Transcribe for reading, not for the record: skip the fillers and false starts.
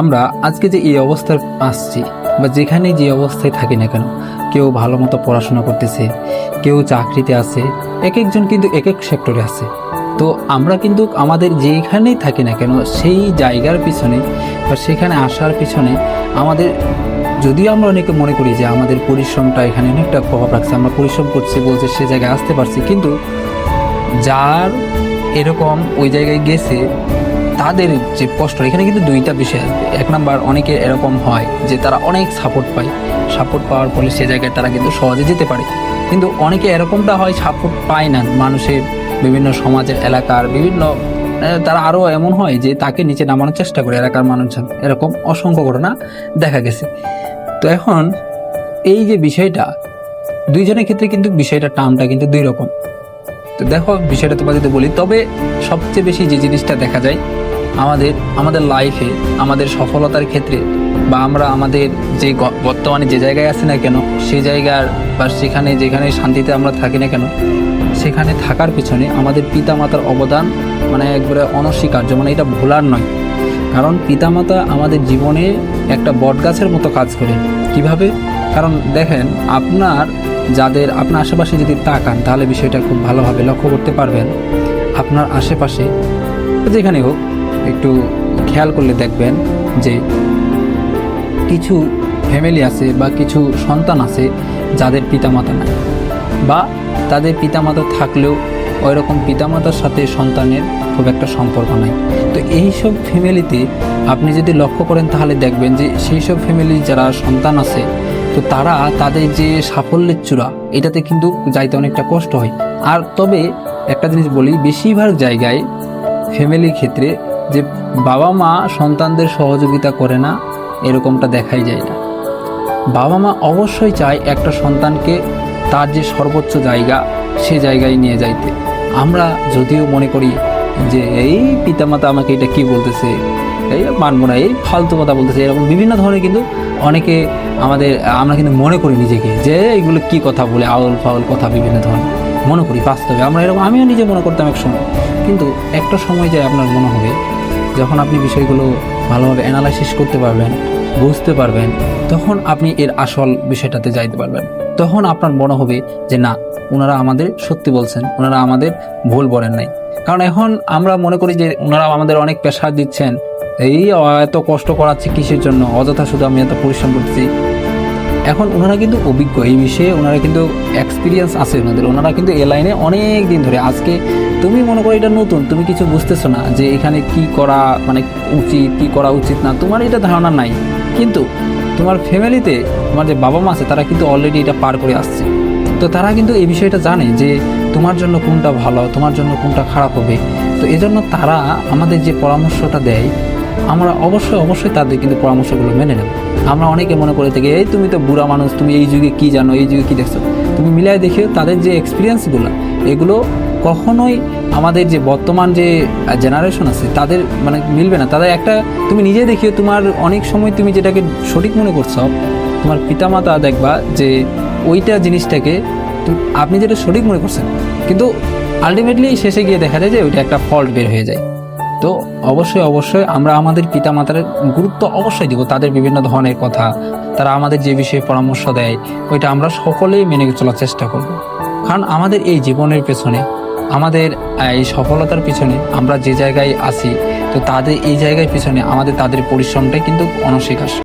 আমরা আজকে যে এই অবস্থায় আসছি বা যেখানে যে অবস্থায় থাকি না কেন, কেউ ভালো মতো পড়াশোনা করতেছে, কেউ চাকরিতে আছে, এক একজন কিন্তু এক এক সেক্টরে আছে। তো আমরা কিন্তু আমাদের যেখানেই থাকি না কেন সেই জায়গার পিছনে বা সেখানে আসার পিছনে আমাদের, যদিও আমরা অনেকে মনে করি যে আমাদের পরিশ্রমটা এখানে অনেকটা প্রভাব রাখছে, আমরা পরিশ্রম করছি বলছে সে জায়গায় আসতে পারছি, কিন্তু যার এরকম ওই জায়গায় গেছে তাদের যে কষ্ট, এখানে কিন্তু দুইটা বিষয় আসবে। এক নাম্বার, অনেকে এরকম হয় যে তারা অনেক সাপোর্ট পায়, সাপোর্ট পাওয়ার ফলে সে জায়গায় তারা কিন্তু সহজে যেতে পারে। কিন্তু অনেকে এরকমটা হয় সাপোর্ট পায় না, মানুষের বিভিন্ন সমাজের এলাকার বিভিন্ন তারা আরও এমন হয় যে তাকে নিচে নামানোর চেষ্টা করে এলাকার মানুষজন, এরকম অসংখ্য ঘটনা দেখা গেছে। তো এখন এই যে বিষয়টা, দুইজনের ক্ষেত্রে কিন্তু বিষয়টা টার্মটা কিন্তু দুই রকম। তো দেখো বিষয়টা তোমার যদি বলি, তবে সবচেয়ে বেশি যে জিনিসটা দেখা যায় আমাদের লাইফে, আমাদের সফলতার ক্ষেত্রে, বা আমরা আমাদের যে বর্তমানে যে জায়গায় আছি না কেন সেই জায়গার বা যেখানে শান্তিতে আমরা থাকি না কেন, সেখানে থাকার পিছনে আমাদের পিতামাতার অবদান মানে একবারে অনস্বীকার্য, মানে এটা ভোলার নয়। কারণ পিতামাতা আমাদের জীবনে একটা বটগাছের মতো কাজ করে। কিভাবে? কারণ দেখেন, আপনার আশেপাশে যদি তাকান তাহলে বিষয়টা খুব ভালোভাবে লক্ষ্য করতে পারবেন। আপনার আশেপাশে যেখানে হোক একটু খেয়াল করলে দেখবেন যে কিছু ফ্যামিলি আছে বা কিছু সন্তান আছে যাদের পিতামাতা নাই, বা তাদের পিতামাতা থাকলেও ওই রকম পিতামাতার সাথে সন্তানের খুব একটা সম্পর্ক নাই। তো এইসব ফ্যামিলিতে আপনি যদি লক্ষ্য করেন তাহলে দেখবেন যে সেই সব ফ্যামিলি যারা সন্তান আছে, তো তারা তাদের যে সাফল্যের চূড়া এটাতে কিন্তু যাইতে অনেকটা কষ্ট হয়। আর তবে একটা জিনিস বলি, বেশিরভাগ জায়গায় ফ্যামিলির ক্ষেত্রে যে বাবা মা সন্তানদের সহযোগিতা করে না, এরকমটা দেখাই যায় না। বাবা মা অবশ্যই চায় একটা সন্তানকে তার যে সর্বোচ্চ জায়গা সে জায়গায় নিয়ে যাইতে। আমরা যদিও মনে করি যে এই পিতামাতা আমাকে এটা কি বলতেছে, এই মানবো না, এই ফালতু কথা বলতেছে, এরকম বিভিন্ন ধরনের কিন্তু অনেকে আমরা কিন্তু মনে করি নিজেকে যে এইগুলো কি কথা বলে, আউল ফাউল কথা বিভিন্ন ধরনের মনে করি। বাস্তবে আমরা এরকম, আমিও নিজে মনে করতাম এক সময়। কিন্তু একটা সময় যায় আপনার মনে হবে, যখন আপনি বিষয়গুলো ভালোভাবে অ্যানালাইসিস করতে পারবেন, বুঝতে পারবেন, তখন আপনি এর আসল বিষয়টাতে যাইতে পারবেন। তখন আপনার মনে হবে যে না, ওনারা আমাদের সত্যি বলছেন, ওনারা আমাদের ভুল বলেন নাই। কারণ এখন আমরা মনে করি যে ওনারা আমাদের অনেক প্রেশার দিচ্ছেন, এই এত কষ্ট করাচ্ছে কিসের জন্য, অযথা শুধু আমি এত পরিশ্রম করছি। এখন ওনারা কিন্তু অভিজ্ঞ এই বিষয়ে, ওনারা কিন্তু এক্সপিরিয়েন্স আছে ওনারা কিন্তু এ লাইনে অনেক দিন ধরে। আজকে তুমি মনে করো এটা নতুন, তুমি কিছু বুঝতেছো না যে এখানে কি করা মানে উচিত, কি করা উচিত না, তোমার এটা ধারণা নাই। কিন্তু তোমার ফ্যামিলিতে তোমার যে বাবা মা আছে তারা কিন্তু অলরেডি এটা পার করে আসছে। তো তারা কিন্তু এই বিষয়টা জানে যে তোমার জন্য কোনটা ভালো, তোমার জন্য কোনটা খারাপ হবে। তো এজন্য তারা আমাদের যে পরামর্শটা দেয়, আমরা অবশ্যই তাদের কিন্তু পরামর্শগুলো মেনে নেব। আমরা অনেকে মনে করে থাকি, এই তুমি তো বুড়া মানুষ, তুমি এই যুগে কি জানো, এই যুগে কি দেখছো। তুমি মিলাই দেখো তাদের যে এক্সপিরিয়েন্সগুলো, এগুলো কখনোই আমাদের যে বর্তমান যে জেনারেশন আছে তাদের মানে মিলবে না। তাদের একটা, তুমি নিজে দেখিও, তোমার অনেক সময় তুমি যেটাকে সঠিক মনে করছো, তোমার পিতামাতা দেখবা যে ওইটা জিনিসটাকে আপনি যেটা সঠিক মনে করছেন, কিন্তু আলটিমেটলি শেষে গিয়ে দেখা যায় যে ওইটা একটা ফল্ট বের হয়ে যায়। তো অবশ্যই আমরা আমাদের পিতামাতার গুরুত্ব অবশ্যই দিব। তাদের বিভিন্ন ধরনের কথা, তারা আমাদের যে বিষয়ে পরামর্শ দেয়, ওইটা আমরা সকলেই মেনে চলার চেষ্টা করব। কারণ আমাদের এই জীবনের পেছনে, আমাদের এই সফলতার পিছনে, আমরা যে জায়গায় আছি, তো তাদের এই জায়গায় পিছনে তাদের পরিশ্রমটাই কিন্তু অনস্বীকার্য।